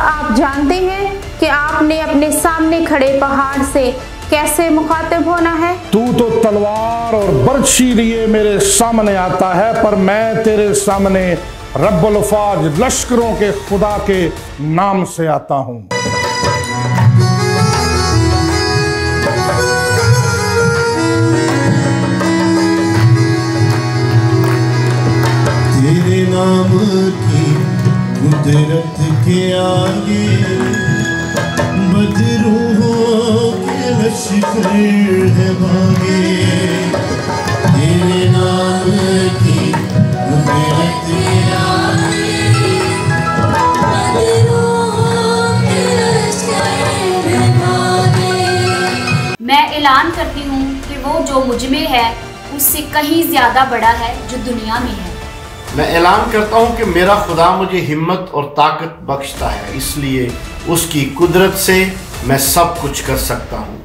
आप जानते हैं कि आपने अपने सामने खड़े पहाड़ से कैसे मुखातिब होना है? तू तो तलवार और बर्छी लिए मेरे सामने आता है, पर मैं तेरे सामने रब्बुल अफ़वाज लश्करों के खुदा के नाम से आता हूं। तेरे नाम की कुदरत के आगे बदरूहों के लश्कर है भागे। तेरे नाम की कुदरत के आगे बदरूहों के लश्कर है भागे। मैं ऐलान करती हूँ कि वो जो मुझ में है उससे कहीं ज्यादा बड़ा है जो दुनिया में है। मैं ऐलान करता हूं कि मेरा खुदा मुझे हिम्मत और ताकत बख्शता है, इसलिए उसकी कुदरत से मैं सब कुछ कर सकता हूं।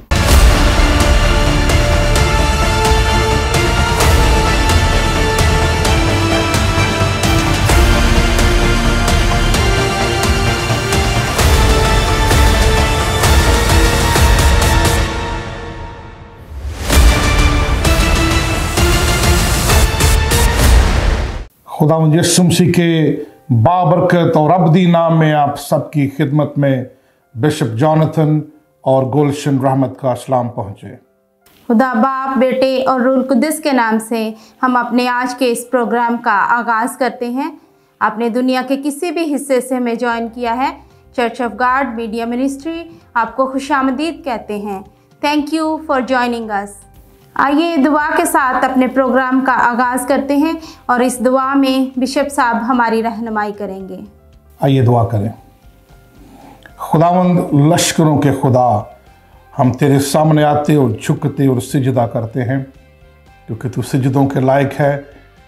खुदावंद यीशु मसीह के बाबरकत और अब्दी नाम में आप सबकी खिदमत में बिशप जॉनथन और गुलशन रहमत का सलाम पहुँचे। खुदा बाप, बेटे और रूह कुद्दुस के नाम से हम अपने आज के इस प्रोग्राम का आगाज़ करते हैं। आपने दुनिया के किसी भी हिस्से से हमें ज्वाइन किया है, church of God media ministry आपको खुशामदीद कहते हैं। Thank you for joining us. आइए दुआ के साथ अपने प्रोग्राम का आगाज़ करते हैं और इस दुआ में बिशप साहब हमारी रहनुमाई करेंगे। आइए दुआ करें। खुदावंद लश्करों के खुदा, हम तेरे सामने आते और झुकते और सिजदा करते हैं, क्योंकि तू सिजदों के लायक है।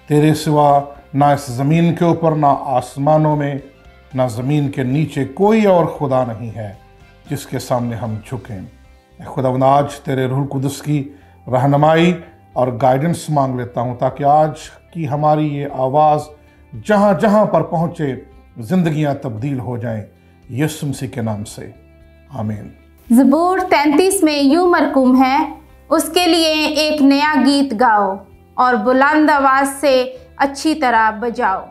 तेरे सिवा ना इस ज़मीन के ऊपर, ना आसमानों में, ना ज़मीन के नीचे कोई और खुदा नहीं है जिसके सामने हम झुकें। खुदावंद आज तेरे रूह कुद्दुस की रहनुमाई और गाइडेंस मांग लेता हूँ, ताकि आज की हमारी ये आवाज़ जहाँ जहाँ पर पहुँचे ज़िंदगियाँ तब्दील हो जाएं, यीशु मसीह के नाम से आमीन। ज़बूर 33 में यूँ मरकूम है, उसके लिए एक नया गीत गाओ और बुलंद आवाज़ से अच्छी तरह बजाओ,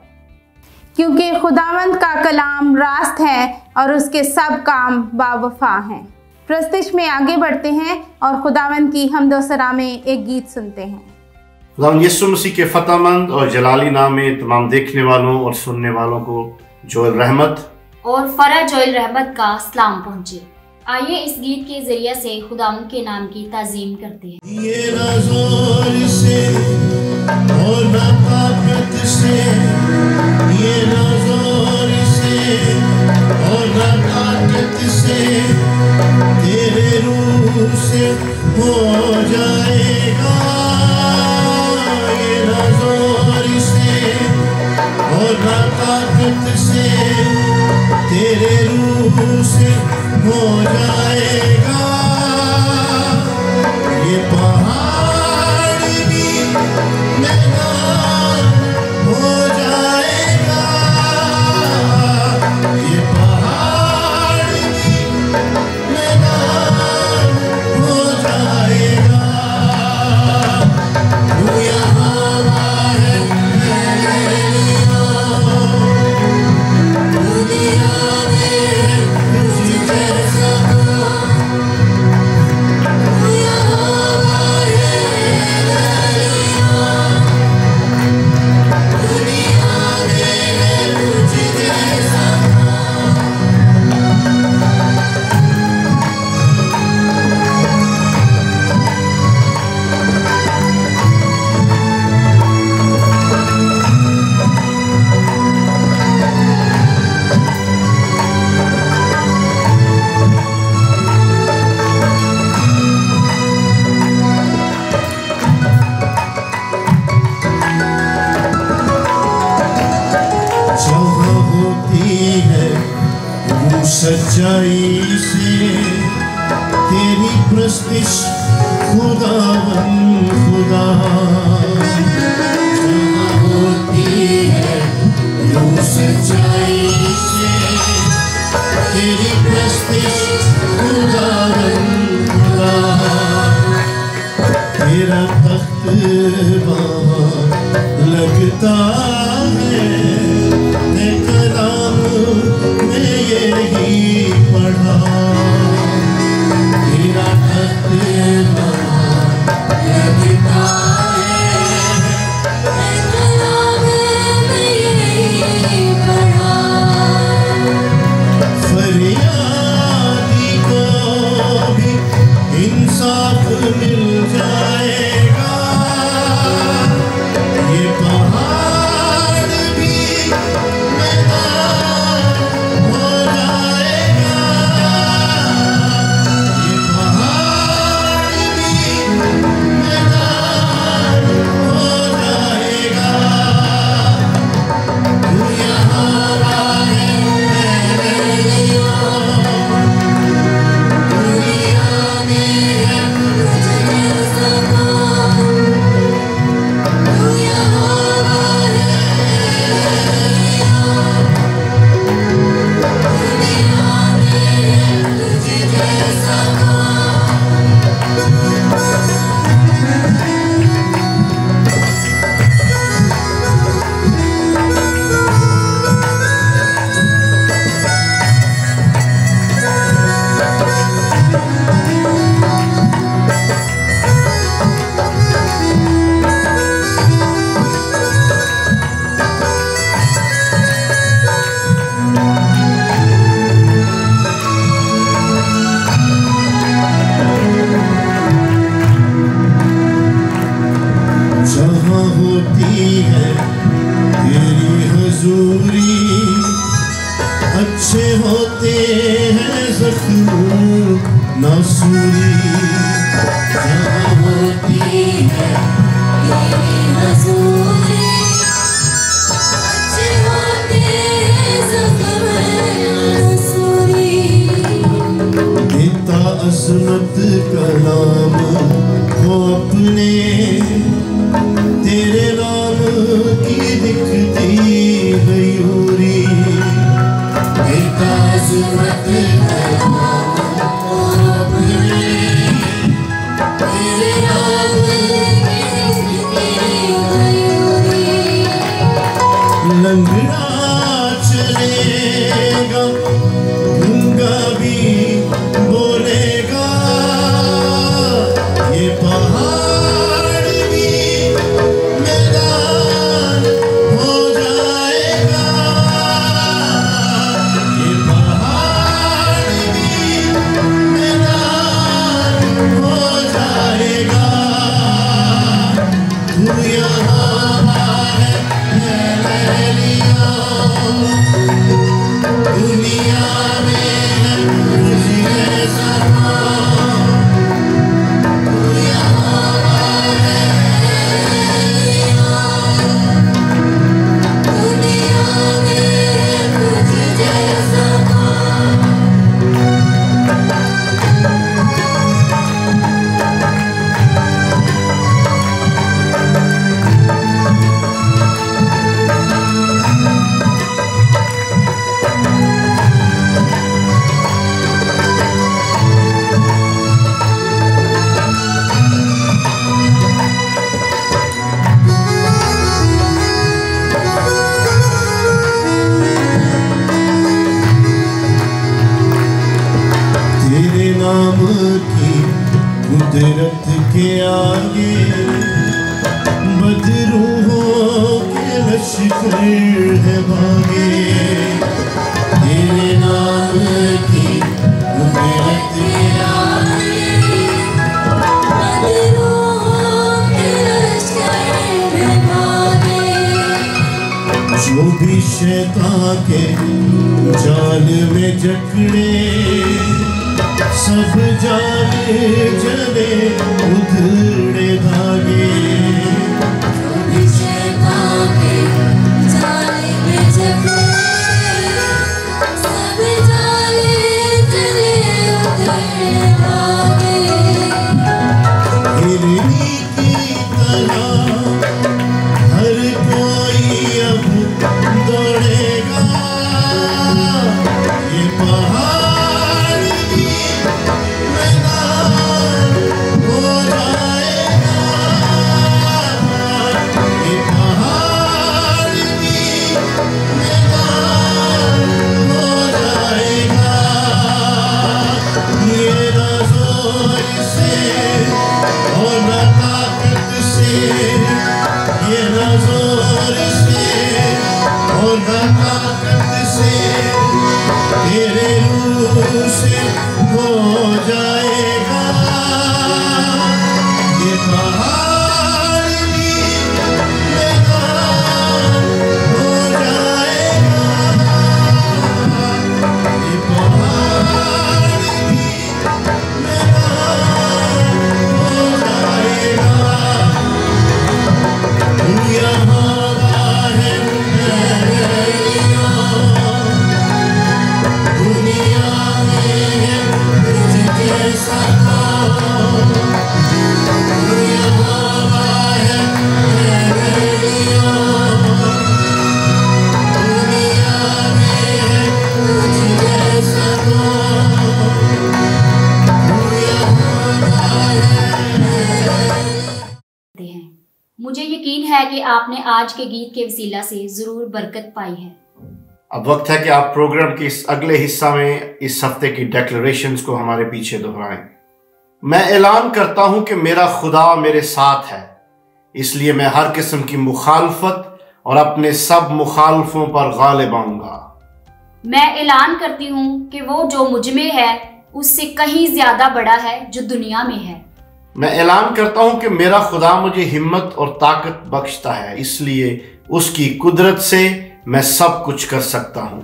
क्योंकि खुदावंद का कलाम रास्त है और उसके सब काम बावफा हैं। प्रस्तुति में आगे बढ़ते हैं और खुदावंद की हम्द व सना में एक गीत सुनते हैं। खुदावंद यीशु मसीह के फतहमंद और जलाली नाम में तमाम देखने वालों और सुनने वालों को जोएल रहमत और फरा जोएल रहमत का सलाम पहुँचे। आइए इस गीत के जरिए से खुदावंद के नाम की ताज़ीम करते हैं। ये ना ज़ोर से और ना ताकत से, ये ना ज़ोर से और ना ताकत से, तेरे रूह से हो जाएगा। ये ना ज़ोर से और ना ताकत से, तेरे रूह से हो जाएगा। ये पहाड़ भी मैदान हो जाएगा। ये पहाड़ भी मैदान हो जाएगा। तू यहाँ है दुनिया में तुझ जैसा, तू यहाँ है दुनिया में तुझ जैसा। जहाँ होती है रूह सच्चाई से, तेरी प्रस्तिश खुदावंद खुदा। जहाँ होती है रूह सच्चाई से, आते हैं जख्म नासूरी, जहाँ होती है तेरी हजूरी, अच्छे होते हैं जख्म नासूरी। देता अजमत कलाम को अपने, तेरे नाम की दिखती मयूरी, देता अजमत कलाम को अपने, तेरे नाम की दिखती मयूरी। लंगड़ा चलेगा गूंगा भी बोलेगा, ये पहाड़ भी मैदान हो जाएगा, ये पहाड़ भी मैदान हो जाएगा। तू यहाँ है लहलिया, दुनिया में है तुझ जैसा, तू यहाँ है लहलिया, दुनिया में है तुझ जैसा। तेरे नाम की कुदरत के आगे बदरूहों के लश्कर है भागे, तेरे नाम की कुदरत के आगे बदरूहों के लश्कर है भागे। जो भी शैतान के जाल में जकड़े, सब जाने चले उधड़े धागे, जो भी शैतान के जाल में जकड़े, सब जाने चले उधड़े धागे। हिरनी की तरह हर कोई अब दौड़ेगा, ये पहाड़ भी मैदान हो जाएगा, ये पहाड़ भी मैदान हो जाएगा। ये ना जोर से और ना ताकत से, ये ना जोर से और ना ताकत से, तेरे रूह से हो जाएगा, ये पहाड़ भी मैदान हो जाएगा, ये पहाड़ भी मैदान हो जाएगा। तू यहाँ है लहलिया, दुनिया में है तुझ जैसा, तू यहाँ है लहलिया, दुनिया में है तुझ जैसा, तू यहाँ हैं। मुझे यकीन है कि आपने आज के गीत के वसीला से जरूर बरकत पाई है। अब वक्त है कि आप प्रोग्राम के इस अगले हिस्सा में इस हफ्ते की डेक्लरेशंस को हमारे पीछे दोहराएं। मैं ऐलान करता हूं कि मेरा खुदा मेरे साथ है, इसलिए मैं हर किस्म की मुखालफत और अपने सब मुखालफों पर गालिब आऊंगा। मैं ऐलान करती हूँ कि वो जो मुझ में है उससे कहीं ज्यादा बड़ा है जो दुनिया में है। मैं ऐलान करता हूं कि मेरा खुदा मुझे हिम्मत और ताकत बख्शता है, इसलिए उसकी कुदरत से मैं सब कुछ कर सकता हूं।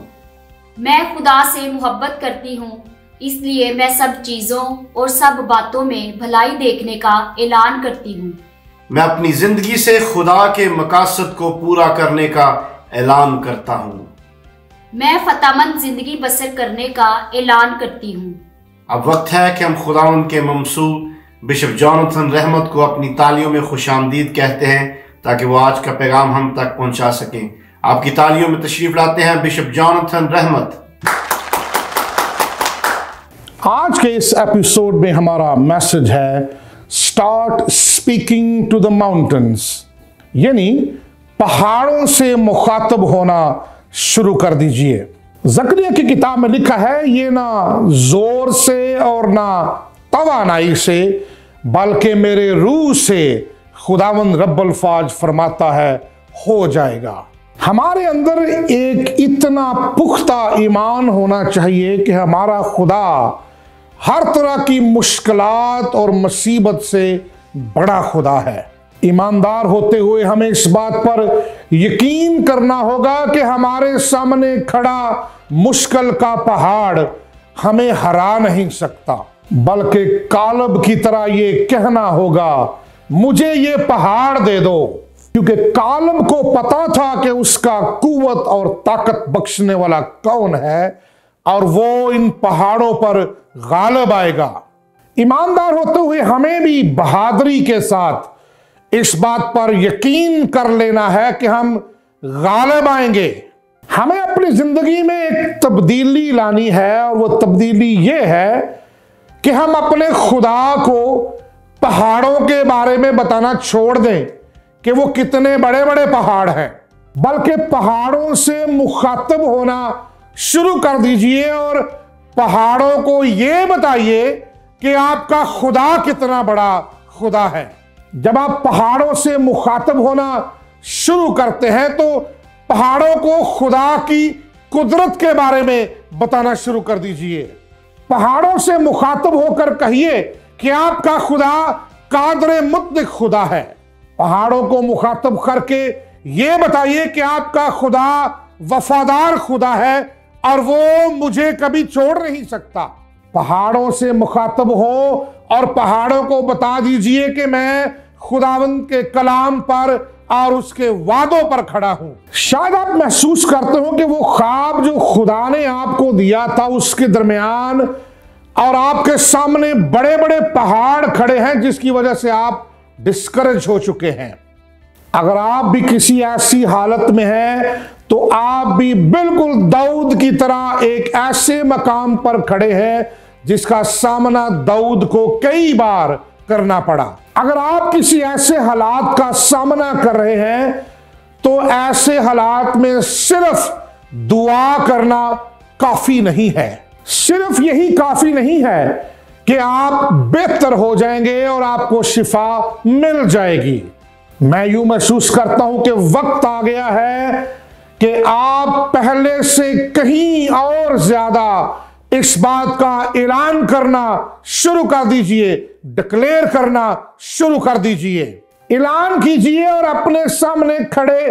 मैं खुदा से मोहब्बत करती हूँ, इसलिए मैं सब चीज़ों और सब बातों में भलाई देखने का ऐलान करती हूँ। मैं अपनी जिंदगी से खुदा के मकासद को पूरा करने का ऐलान करता हूँ। मैं फतामंद जिंदगी बसर करने का ऐलान करती हूँ। अब वक्त है कि हम खुदावंद के ममसूल बिशप जॉनथन रहमत को अपनी तालियों में खुशामदीद कहते हैं, ताकि वो आज का पैगाम हम तक पहुंचा सकें। आपकी तालियों में तशरीफ लाते हैं बिशप जॉनथन रहमत। आज के इस एपिसोड में हमारा मैसेज है start speaking to the mountains, यानी पहाड़ों से मुखातब होना शुरू कर दीजिए। जकरिया की किताब में लिखा है, ये ना जोर से और ना तवानाई से बल्कि मेरे रूह से खुदावंद रब्बुल फाज फरमाता है, हो जाएगा। हमारे अंदर एक इतना पुख्ता ईमान होना चाहिए कि हमारा खुदा हर तरह की मुश्किलात और मुसीबत से बड़ा खुदा है। ईमानदार होते हुए हमें इस बात पर यकीन करना होगा कि हमारे सामने खड़ा मुश्किल का पहाड़ हमें हरा नहीं सकता, बल्कि कालब की तरह ये कहना होगा, मुझे ये पहाड़ दे दो। क्योंकि कालब को पता था कि उसका कुव्वत और ताकत बख्शने वाला कौन है और वो इन पहाड़ों पर गालिब आएगा। ईमानदार होते हुए हमें भी बहादुरी के साथ इस बात पर यकीन कर लेना है कि हम गालिब आएंगे। हमें अपनी जिंदगी में एक तब्दीली लानी है, और वो तब्दीली ये है कि हम अपने खुदा को पहाड़ों के बारे में बताना छोड़ दें कि वो कितने बड़े बड़े पहाड़ हैं, बल्कि पहाड़ों से मुखातब होना शुरू कर दीजिए और पहाड़ों को ये बताइए कि आपका खुदा कितना बड़ा खुदा है। जब आप पहाड़ों से मुखातब होना शुरू करते हैं तो पहाड़ों को खुदा की कुदरत के बारे में बताना शुरू कर दीजिए। पहाड़ों से मुखातब होकर कहिए कि आपका खुदा कादर मुत्तक खुदा है। पहाड़ों को मुखातब करके ये बताइए कि आपका खुदा वफादार खुदा है और वो मुझे कभी छोड़ नहीं सकता। पहाड़ों से मुखातब हो और पहाड़ों को बता दीजिए कि मैं खुदावंद के कलाम पर और उसके वादों पर खड़ा हूं। शायद आप महसूस करते हो कि वो ख्वाब जो खुदा ने आपको दिया था उसके दरमियान और आपके सामने बड़े बड़े पहाड़ खड़े हैं, जिसकी वजह से आप डिस्करेज हो चुके हैं। अगर आप भी किसी ऐसी हालत में हैं तो आप भी बिल्कुल दाऊद की तरह एक ऐसे मकाम पर खड़े हैं जिसका सामना दाऊद को कई बार करना पड़ा। अगर आप किसी ऐसे हालात का सामना कर रहे हैं तो ऐसे हालात में सिर्फ दुआ करना काफी नहीं है। सिर्फ यही काफी नहीं है कि आप बेहतर हो जाएंगे और आपको शिफा मिल जाएगी। मैं यूं महसूस करता हूं कि वक्त आ गया है कि आप पहले से कहीं और ज्यादा इस बात का ऐलान करना शुरू कर दीजिए, डिक्लेयर करना शुरू कर दीजिए। ऐलान कीजिए और अपने सामने खड़े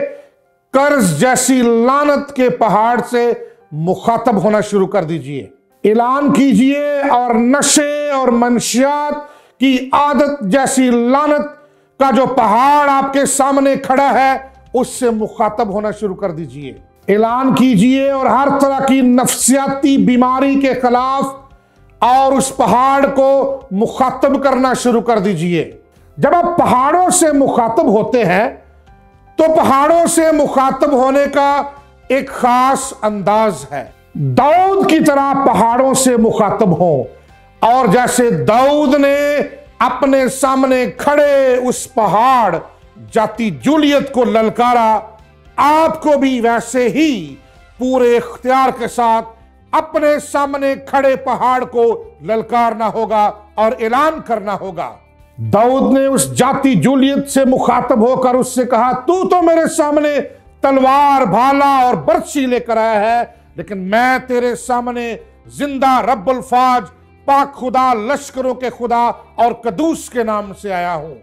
कर्ज जैसी लानत के पहाड़ से मुखातब होना शुरू कर दीजिए। ऐलान कीजिए और नशे और मंशियात की आदत जैसी लानत का जो पहाड़ आपके सामने खड़ा है उससे मुखातब होना शुरू कर दीजिए। ऐलान कीजिए और हर तरह की नफ्सियाती बीमारी के खिलाफ और उस पहाड़ को मुखातब करना शुरू कर दीजिए। जब आप पहाड़ों से मुखातब होते हैं तो पहाड़ों से मुखातब होने का एक खास अंदाज है। दाऊद की तरह पहाड़ों से मुखातब हो, और जैसे दाऊद ने अपने सामने खड़े उस पहाड़ जाति जूलियत को ललकारा, आपको भी वैसे ही पूरे इख्तियार के साथ अपने सामने खड़े पहाड़ को ललकारना होगा और ऐलान करना होगा। दाऊद ने उस जाति जूलियत से मुखातब होकर उससे कहा, तू तो मेरे सामने तलवार, भाला और बर्छी लेकर आया है, लेकिन मैं तेरे सामने जिंदा रब्बुल फाज, पाक खुदा, लश्करों के खुदा और कदूस के नाम से आया हूं।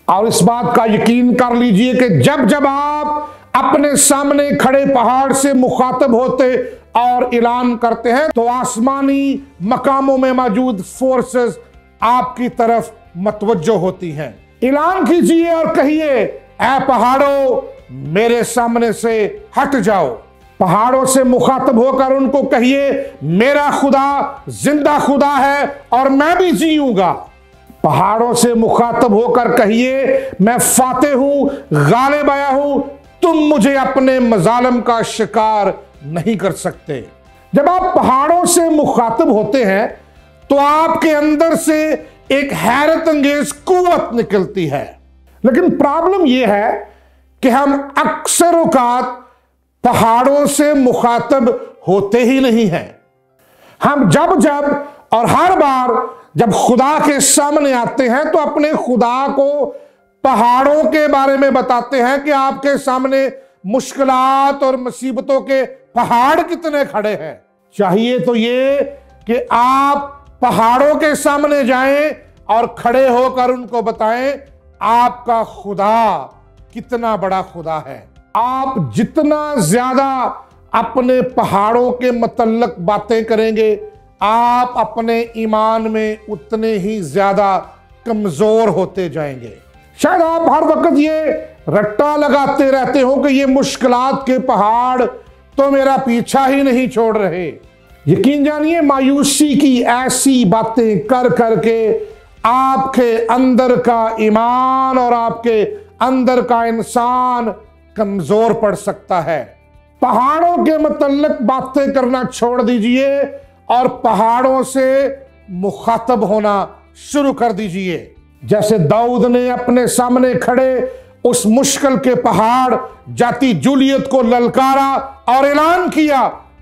और इस बात का यकीन कर लीजिए कि जब जब आप अपने सामने खड़े पहाड़ से मुखातब होते और ऐलान करते हैं तो आसमानी मकामों में मौजूद फोर्सेस आपकी तरफ मतवज्जो होती हैं। ऐलान कीजिए और कहिए, ऐ पहाड़ों मेरे सामने से हट जाओ। पहाड़ों से मुखातब होकर उनको कहिए, मेरा खुदा जिंदा खुदा है और मैं भी जीऊंगा। पहाड़ों से मुखातब होकर कहिए, मैं फाते हूं, गालिब आया हूं, तुम मुझे अपने मजालम का शिकार नहीं कर सकते। जब आप पहाड़ों से मुखातब होते हैं तो आपके अंदर से एक हैरत अंगेज कुव्वत निकलती है। लेकिन प्रॉब्लम यह है कि हम अक्सर औकात पहाड़ों से मुखातब होते ही नहीं हैं। हम जब और हर बार जब खुदा के सामने आते हैं तो अपने खुदा को पहाड़ों के बारे में बताते हैं कि आपके सामने मुश्किलात और मुसीबतों के पहाड़ कितने खड़े हैं। चाहिए तो ये कि आप पहाड़ों के सामने जाएं और खड़े होकर उनको बताएं आपका खुदा कितना बड़ा खुदा है। आप जितना ज्यादा अपने पहाड़ों के मतलब बातें करेंगे, आप अपने ईमान में उतने ही ज्यादा कमजोर होते जाएंगे। शायद आप हर वक्त ये रट्टा लगाते रहते हो कि ये मुश्किलात के पहाड़ तो मेरा पीछा ही नहीं छोड़ रहे। यकीन जानिए, मायूसी की ऐसी बातें कर करके आपके अंदर का ईमान और आपके अंदर का इंसान कमजोर पड़ सकता है। पहाड़ों के मतलब बातें करना छोड़ दीजिए और पहाड़ों से मुखातब होना शुरू कर दीजिए। जैसे दाऊद ने अपने सामने खड़े उस मुश्किल के पहाड़ जाती जूलियत को ललकारा और ऐलान किया,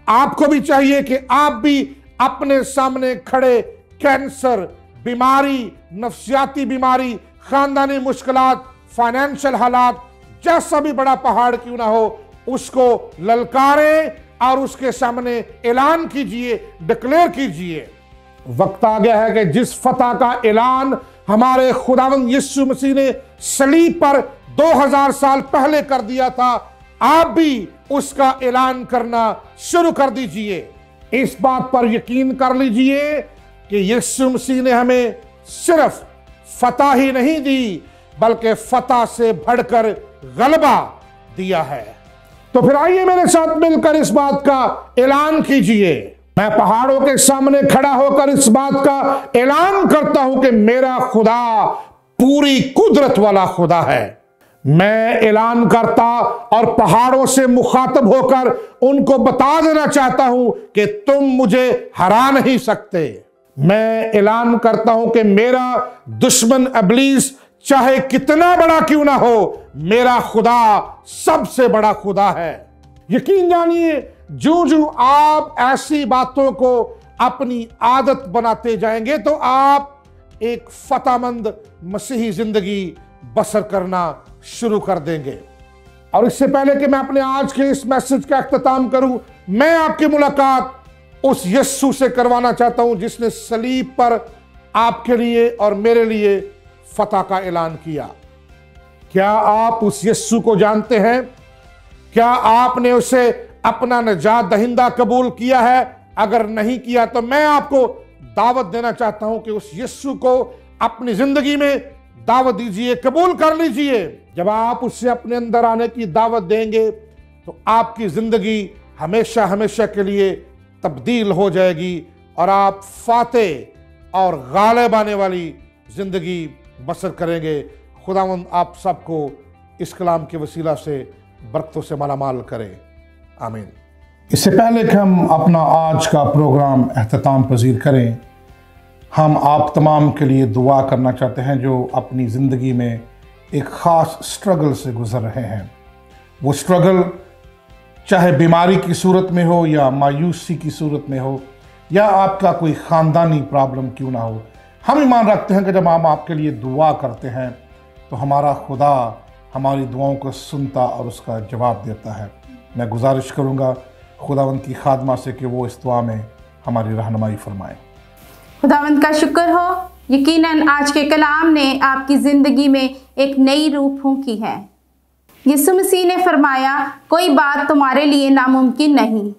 आपको भी चाहिए कि आप भी अपने सामने खड़े कैंसर, बीमारी, नफ्सियाती बीमारी, खानदानी मुश्किलात, फाइनेंशियल हालात, जैसा भी बड़ा पहाड़ क्यों ना हो, उसको ललकारें और उसके सामने ऐलान कीजिए, डिक्लेयर कीजिए। वक्त आ गया है कि जिस फतह का ऐलान हमारे खुदावंद यीशु मसीह ने सलीब पर 2000 साल पहले कर दिया था, आप भी उसका ऐलान करना शुरू कर दीजिए। इस बात पर यकीन कर लीजिए कि यीशु मसीह ने हमें सिर्फ फतह ही नहीं दी, बल्कि फतह से बढ़कर गलबा दिया है। तो फिर आइए मेरे साथ मिलकर इस बात का ऐलान कीजिए। मैं पहाड़ों के सामने खड़ा होकर इस बात का ऐलान करता हूं कि मेरा खुदा पूरी कुदरत वाला खुदा है। मैं ऐलान करता और पहाड़ों से मुखातब होकर उनको बता देना चाहता हूं कि तुम मुझे हरा नहीं सकते। मैं ऐलान करता हूं कि मेरा दुश्मन इब्लीस चाहे कितना बड़ा क्यों ना हो, मेरा खुदा सबसे बड़ा खुदा है। यकीन जानिए, जो आप ऐसी बातों को अपनी आदत बनाते जाएंगे तो आप एक फतहमंद मसीही जिंदगी बसर करना शुरू कर देंगे। और इससे पहले कि मैं अपने आज के इस मैसेज का अख्ताम करूं, मैं आपकी मुलाकात उस यीशु से करवाना चाहता हूं जिसने सलीब पर आपके लिए और मेरे लिए फतह का ऐलान किया। क्या आप उस यीशु को जानते हैं? क्या आपने उसे अपना निजात दहिंदा कबूल किया है? अगर नहीं किया तो मैं आपको दावत देना चाहता हूं कि उस यीशु को अपनी जिंदगी में दावत दीजिए, कबूल कर लीजिए। जब आप उससे अपने अंदर आने की दावत देंगे तो आपकी जिंदगी हमेशा हमेशा के लिए तब्दील हो जाएगी और आप फातेह और गालिब आने वाली जिंदगी बसर करेंगे। खुदावंद आप सबको इस कलाम के वसीला से बरकतों से मालामाल करे। आमीन। इससे पहले कि हम अपना आज का प्रोग्राम अख्ताम पजीर करें, हम आप तमाम के लिए दुआ करना चाहते हैं जो अपनी ज़िंदगी में एक ख़ास स्ट्रगल से गुज़र रहे हैं। वो स्ट्रगल चाहे बीमारी की सूरत में हो या मायूसी की सूरत में हो या आपका कोई ख़ानदानी प्रॉब्लम क्यों ना हो, हम ईमान रखते हैं कि जब हम आपके लिए दुआ करते हैं तो हमारा खुदा हमारी दुआओं को सुनता और उसका जवाब देता है। मैं गुजारिश करूँगा खुदावंद की खादमा से कि वो इस दुआ में हमारी रहनुमाई फरमाए। खुदावंद का शुक्र हो, यकीनन आज के कलाम ने आपकी ज़िंदगी में एक नई रूह फूंकी है। यीशु मसीह ने फरमाया, कोई बात तुम्हारे लिए नामुमकिन नहीं।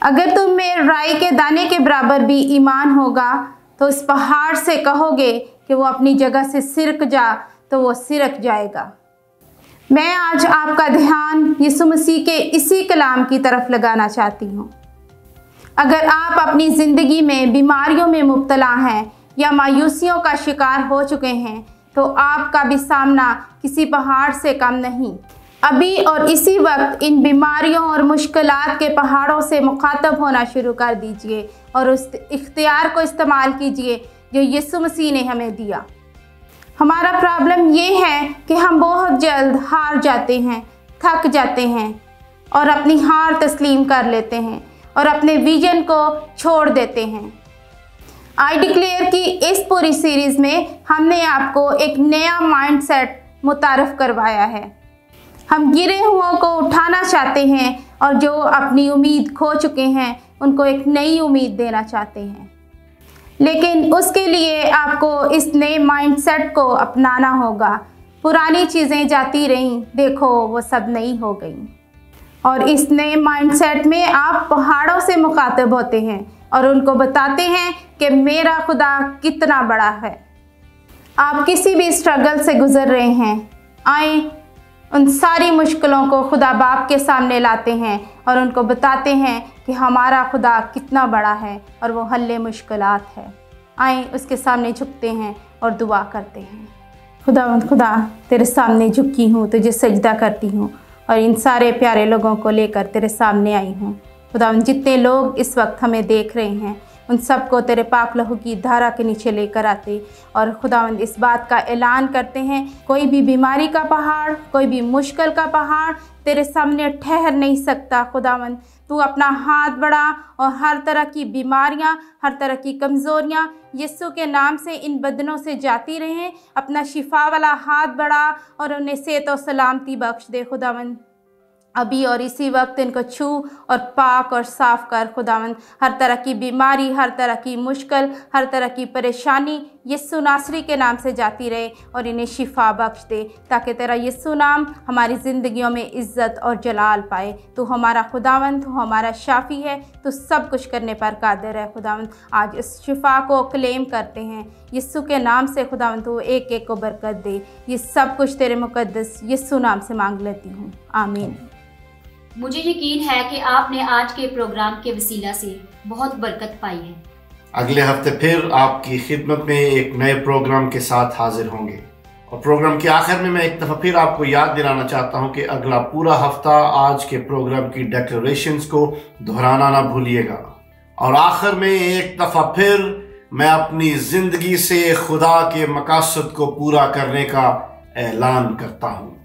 अगर तुम में राई के दाने के बराबर भी ईमान होगा तो इस पहाड़ से कहोगे कि वो अपनी जगह से सिरक जा, तो वो सिरक जाएगा। मैं आज आपका ध्यान यीशु मसीह के इसी कलाम की तरफ लगाना चाहती हूँ। अगर आप अपनी ज़िंदगी में बीमारियों में मुब्तला हैं या मायूसियों का शिकार हो चुके हैं, तो आपका भी सामना किसी पहाड़ से कम नहीं। अभी और इसी वक्त इन बीमारियों और मुश्किलात के पहाड़ों से मुखातब होना शुरू कर दीजिए और उस इख्तियार को इस्तेमाल कीजिए जो यीशु मसीह ने हमें दिया। हमारा प्रॉब्लम ये है कि हम बहुत जल्द हार जाते हैं, थक जाते हैं और अपनी हार तस्लीम कर लेते हैं और अपने विजन को छोड़ देते हैं। आई डिक्लेयर की इस पूरी सीरीज़ में हमने आपको एक नया माइंडसेट मुतारफ़ करवाया है। हम गिरे हुओं को उठाना चाहते हैं और जो अपनी उम्मीद खो चुके हैं उनको एक नई उम्मीद देना चाहते हैं। लेकिन उसके लिए आपको इस नए माइंडसेट को अपनाना होगा। पुरानी चीज़ें जाती रहीं, देखो वो सब नई हो गई। और इस नए माइंडसेट में आप पहाड़ों से मुखातिब होते हैं और उनको बताते हैं कि मेरा खुदा कितना बड़ा है। आप किसी भी स्ट्रगल से गुज़र रहे हैं, आए उन सारी मुश्किलों को खुदा बाप के सामने लाते हैं और उनको बताते हैं कि हमारा खुदा कितना बड़ा है और वो हल्ले मुश्किलात है। आए उसके सामने झुकते हैं और दुआ करते हैं। खुदा तेरे सामने झुकी हूँ, तुझे सजदा करती हूँ और इन सारे प्यारे लोगों को लेकर तेरे सामने आई हूँ। खुदा जितने लोग इस वक्त हमें देख रहे हैं उन सबको तेरे पाक लहू की धारा के नीचे लेकर आते और खुदावंद इस बात का ऐलान करते हैं, कोई भी बीमारी का पहाड़, कोई भी मुश्किल का पहाड़ तेरे सामने ठहर नहीं सकता। खुदावंद तू अपना हाथ बढ़ा और हर तरह की बीमारियां, हर तरह की कमज़ोरियां यीशु के नाम से इन बदनों से जाती रहें। अपना शिफा वाला हाथ बढ़ा और उन्हें सेहत और सलामती बख्श दे। खुदावंद अभी और इसी वक्त इनको छू और पाक और साफ़ कर। खुदावंद हर तरह की बीमारी, हर तरह की मुश्किल, हर तरह की परेशानी यीशु नासरी के नाम से जाती रहे और इन्हें शिफा बख्श दे, ताकि तेरा यीशु नाम हमारी ज़िंदगियों में इज़्ज़त और जलाल पाए। तू हमारा खुदावंद, तू हमारा शाफ़ी है, तू सब कुछ करने पर कादिर है। खुदावंद आज इस शिफा को क्लेम करते हैं यीशु के नाम से। खुदावंद तू एक एक को बरकत दे। ये सब कुछ तेरे मुकद्दस यीशु नाम से मांग लेती हूँ, आमीन। मुझे यकीन है कि आपने आज के प्रोग्राम के वसीला से बहुत बरकत पाई है। अगले हफ्ते फिर आपकी खिदमत में एक नए प्रोग्राम के साथ हाजिर होंगे। और प्रोग्राम के आखिर में मैं एक दफ़ा फिर आपको याद दिलाना चाहता हूं कि अगला पूरा हफ्ता आज के प्रोग्राम की डिक्लेरेशंस को दोहराना ना भूलिएगा। और आखिर में एक दफ़ा फिर मैं अपनी ज़िंदगी से खुदा के मकासद को पूरा करने का ऐलान करता हूँ।